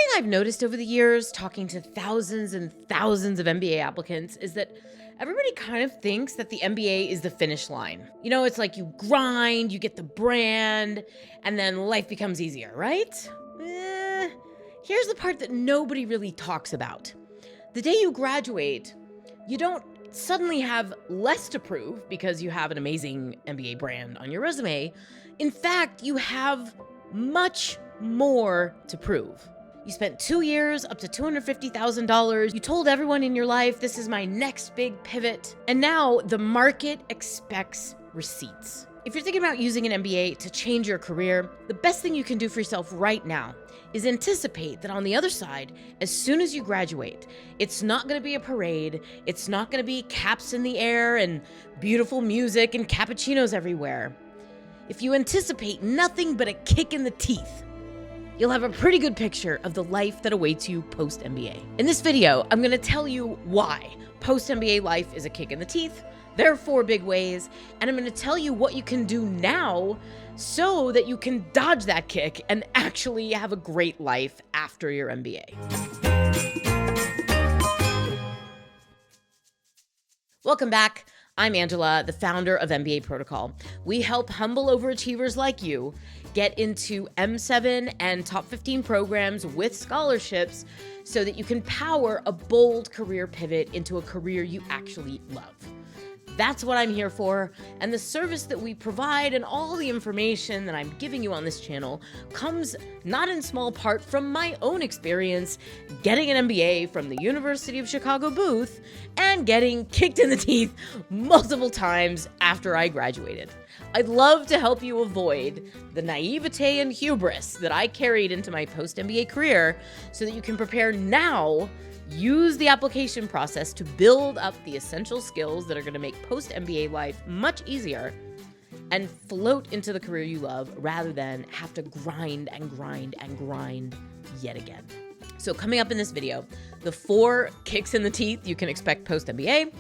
thing I've noticed over the years, talking to thousands and thousands of MBA applicants, is that everybody kind of thinks that the MBA is the finish line. You know, it's like you grind, you get the brand, and then life becomes easier, right? Here's the part that nobody really talks about. The day you graduate, you don't suddenly have less to prove because you have an amazing MBA brand on your resume. In fact, you have much more to prove. You spent 2 years, up to $250,000. You told everyone in your life, this is my next big pivot. And now the market expects receipts. If you're thinking about using an MBA to change your career, the best thing you can do for yourself right now is anticipate that on the other side, as soon as you graduate, it's not gonna be a parade, it's not gonna be caps in the air and beautiful music and cappuccinos everywhere. If you anticipate nothing but a kick in the teeth, you'll have a pretty good picture of the life that awaits you post-MBA. In this video, I'm gonna tell you why post-MBA life is a kick in the teeth. There are 4 big ways, and I'm gonna tell you what you can do now so that you can dodge that kick and actually have a great life after your MBA. Welcome back. I'm Angela, the founder of MBA Protocol. We help humble overachievers like you get into M7 and top 15 programs with scholarships so that you can power a bold career pivot into a career you actually love. That's what I'm here for, and the service that we provide and all the information that I'm giving you on this channel comes not in small part from my own experience getting an MBA from the University of Chicago booth and getting kicked in the teeth multiple times after I graduated. I'd love to help you avoid the naivete and hubris that I carried into my post-MBA career so that you can prepare now. Use the application process to build up the essential skills that are going to make post-MBA life much easier and float into the career you love rather than have to grind and grind and grind yet again. So coming up in this video, the 4 kicks in the teeth you can expect post-MBA,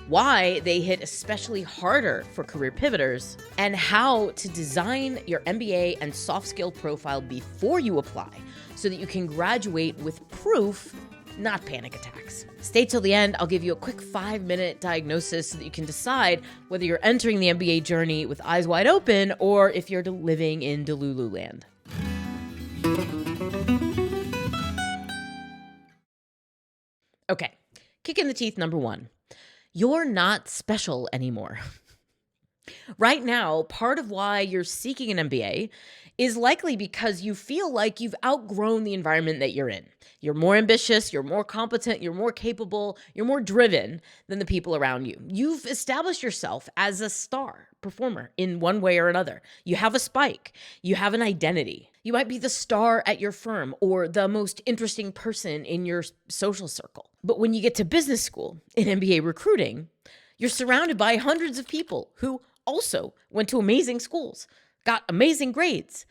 why they hit especially harder for career pivoters, and how to design your MBA and soft skill profile before you apply so that you can graduate with proof, not panic attacks. Stay till the end. I'll give you a quick 5-minute diagnosis so that you can decide whether you're entering the MBA journey with eyes wide open or if you're living in Delulu land. Okay, kick in the teeth number 1. You're not special anymore. Right now, part of why you're seeking an MBA is likely because you feel like you've outgrown the environment that you're in. You're more ambitious, you're more competent, you're more capable, you're more driven than the people around you. You've established yourself as a star performer in one way or another. You have a spike, you have an identity. You might be the star at your firm or the most interesting person in your social circle. But when you get to business school in MBA recruiting, you're surrounded by hundreds of people who also went to amazing schools, got amazing grades,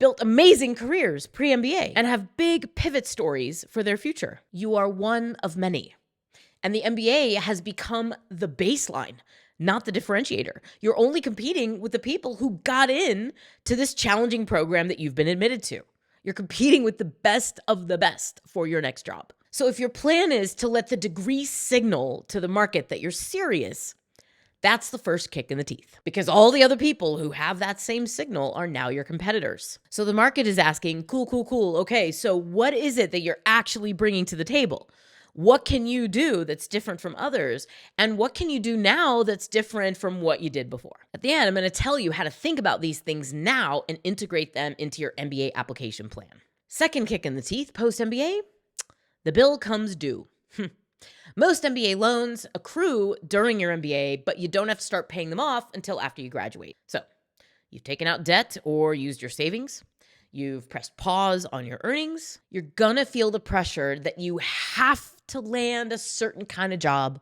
built amazing careers pre-MBA, and have big pivot stories for their future. You are one of many. And the MBA has become the baseline, not the differentiator. You're only competing with the people who got in to this challenging program that you've been admitted to. You're competing with the best of the best for your next job. So if your plan is to let the degree signal to the market that you're serious, that's the first kick in the teeth, because all the other people who have that same signal are now your competitors. So the market is asking, cool. Okay, so what is it that you're actually bringing to the table? What can you do that's different from others? And what can you do now that's different from what you did before? At the end, I'm going to tell you how to think about these things now and integrate them into your MBA application plan. Second kick in the teeth post-MBA, the bill comes due. Most MBA loans accrue during your MBA, but you don't have to start paying them off until after you graduate. So you've taken out debt or used your savings. You've pressed pause on your earnings. You're gonna feel the pressure that you have to land a certain kind of job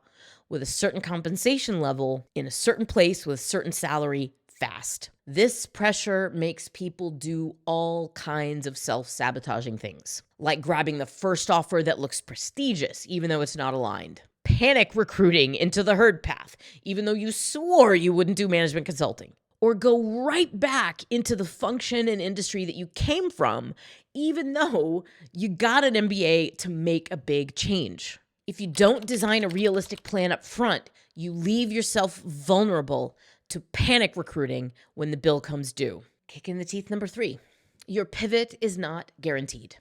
with a certain compensation level in a certain place with a certain salary fast. This pressure makes people do all kinds of self-sabotaging things, like grabbing the first offer that looks prestigious, even though it's not aligned. Panic recruiting into the herd path, even though you swore you wouldn't do management consulting. Or go right back into the function and industry that you came from, even though you got an MBA to make a big change. If you don't design a realistic plan up front, you leave yourself vulnerable to panic recruiting when the bill comes due. Kick in the teeth number 3. Your pivot is not guaranteed.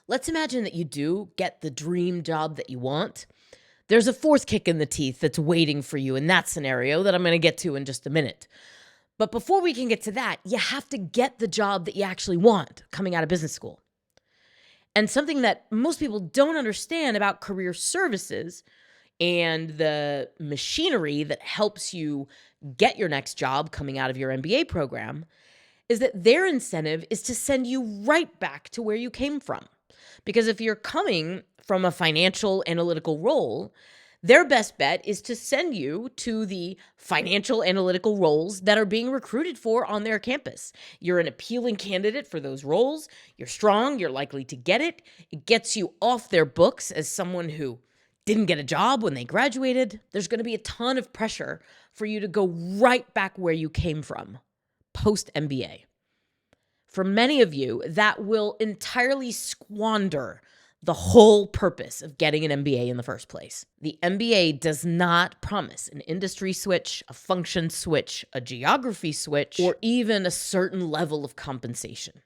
Let's imagine that you do get the dream job that you want. There's a 4th kick in the teeth that's waiting for you in that scenario that I'm going to get to in just a minute. But before we can get to that, you have to get the job that you actually want coming out of business school. And something that most people don't understand about career services and the machinery that helps you get your next job coming out of your MBA program is that their incentive is to send you right back to where you came from. Because if you're coming from a financial analytical role, their best bet is to send you to the financial analytical roles that are being recruited for on their campus. You're an appealing candidate for those roles. You're strong. You're likely to get it. It gets you off their books as someone who didn't get a job when they graduated. There's going to be a ton of pressure for you to go right back where you came from, post-MBA. For many of you, that will entirely squander the whole purpose of getting an MBA in the first place. The MBA does not promise an industry switch, a function switch, a geography switch, or even a certain level of compensation.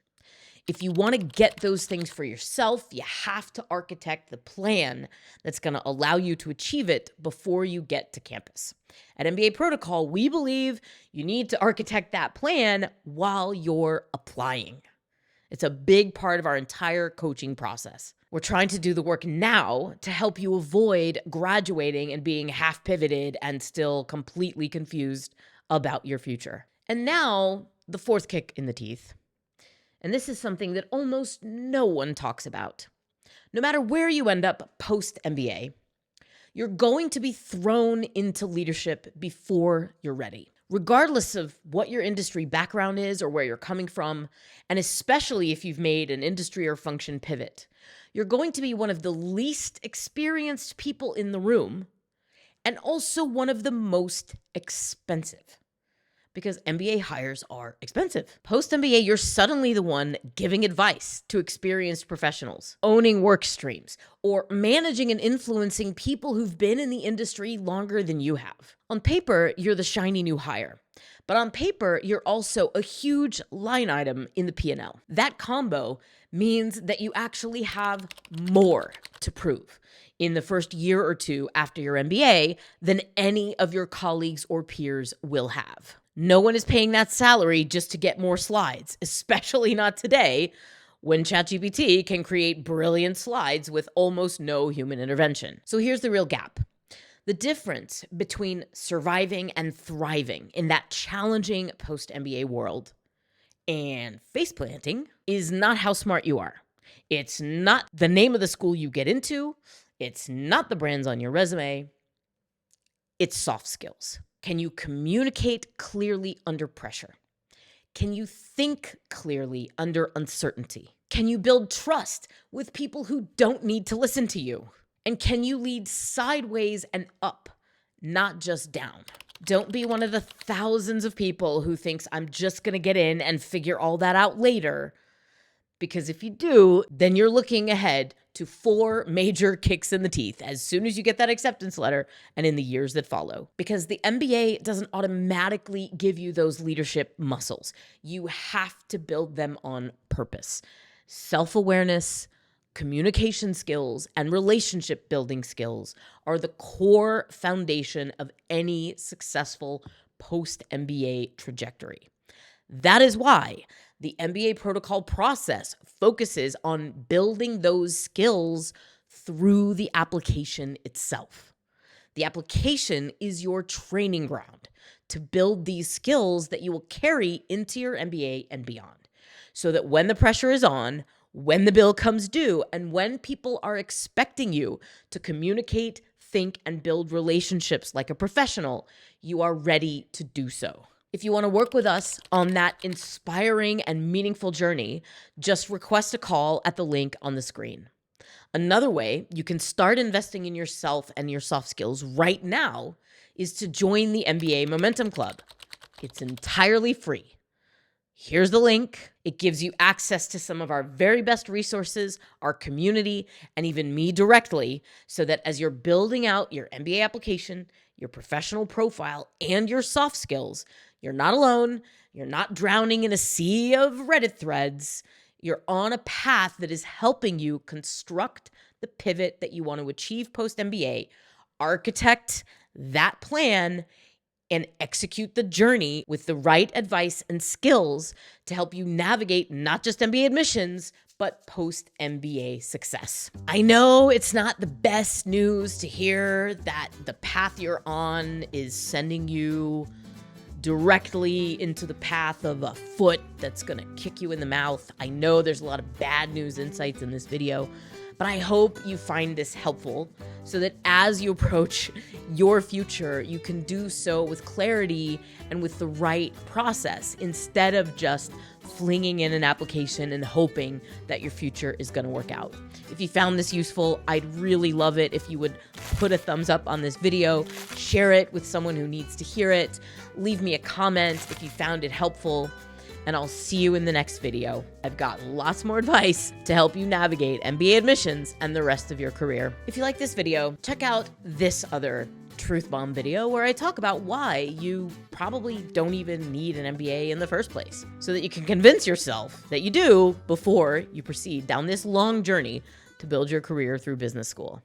If you want to get those things for yourself, you have to architect the plan that's going to allow you to achieve it before you get to campus. At MBA Protocol, we believe you need to architect that plan while you're applying. It's a big part of our entire coaching process. We're trying to do the work now to help you avoid graduating and being half pivoted and still completely confused about your future. And now, the 4th kick in the teeth. And this is something that almost no one talks about. No matter where you end up post-MBA, you're going to be thrown into leadership before you're ready. Regardless of what your industry background is or where you're coming from, and especially if you've made an industry or function pivot, you're going to be one of the least experienced people in the room and also one of the most expensive. Because MBA hires are expensive. Post-MBA, you're suddenly the one giving advice to experienced professionals, owning work streams, or managing and influencing people who've been in the industry longer than you have. On paper, you're the shiny new hire. But on paper, you're also a huge line item in the P&L. That combo means that you actually have more to prove in the first year or two after your MBA than any of your colleagues or peers will have. No one is paying that salary just to get more slides, especially not today when ChatGPT can create brilliant slides with almost no human intervention. So here's the real gap. The difference between surviving and thriving in that challenging post-MBA world and face planting is not how smart you are. It's not the name of the school you get into. It's not the brands on your resume. It's soft skills. Can you communicate clearly under pressure? Can you think clearly under uncertainty? Can you build trust with people who don't need to listen to you? And can you lead sideways and up, not just down? Don't be one of the thousands of people who thinks I'm just going to get in and figure all that out later. Because if you do, then you're looking ahead to 4 major kicks in the teeth as soon as you get that acceptance letter and in the years that follow. Because the MBA doesn't automatically give you those leadership muscles. You have to build them on purpose. Self-awareness, communication skills, and relationship building skills are the core foundation of any successful post-MBA trajectory. That is why the MBA protocol process focuses on building those skills through the application itself. The application is your training ground to build these skills that you will carry into your MBA and beyond, so that when the pressure is on, when the bill comes due, and when people are expecting you to communicate, think, and build relationships like a professional, you are ready to do so. If you want to work with us on that inspiring and meaningful journey, just request a call at the link on the screen. Another way you can start investing in yourself and your soft skills right now is to join the MBA Momentum Club. It's entirely free. Here's the link. It gives you access to some of our very best resources, our community, and even me directly, so that as you're building out your MBA application, your professional profile, and your soft skills, you're not alone. You're not drowning in a sea of Reddit threads. You're on a path that is helping you construct the pivot that you want to achieve post-MBA, architect that plan, and execute the journey with the right advice and skills to help you navigate not just MBA admissions, but post-MBA success. I know it's not the best news to hear that the path you're on is sending you directly into the path of a foot that's gonna kick you in the mouth. I know there's a lot of bad news insights in this video, but I hope you find this helpful so that as you approach your future, you can do so with clarity and with the right process instead of just flinging in an application and hoping that your future is going to work out. If you found this useful, I'd really love it if you would put a thumbs up on this video, share it with someone who needs to hear it, leave me a comment if you found it helpful, and I'll see you in the next video. I've got lots more advice to help you navigate MBA admissions and the rest of your career. If you like this video, check out this other truth bomb video where I talk about why you probably don't even need an MBA in the first place, so that you can convince yourself that you do before you proceed down this long journey to build your career through business school.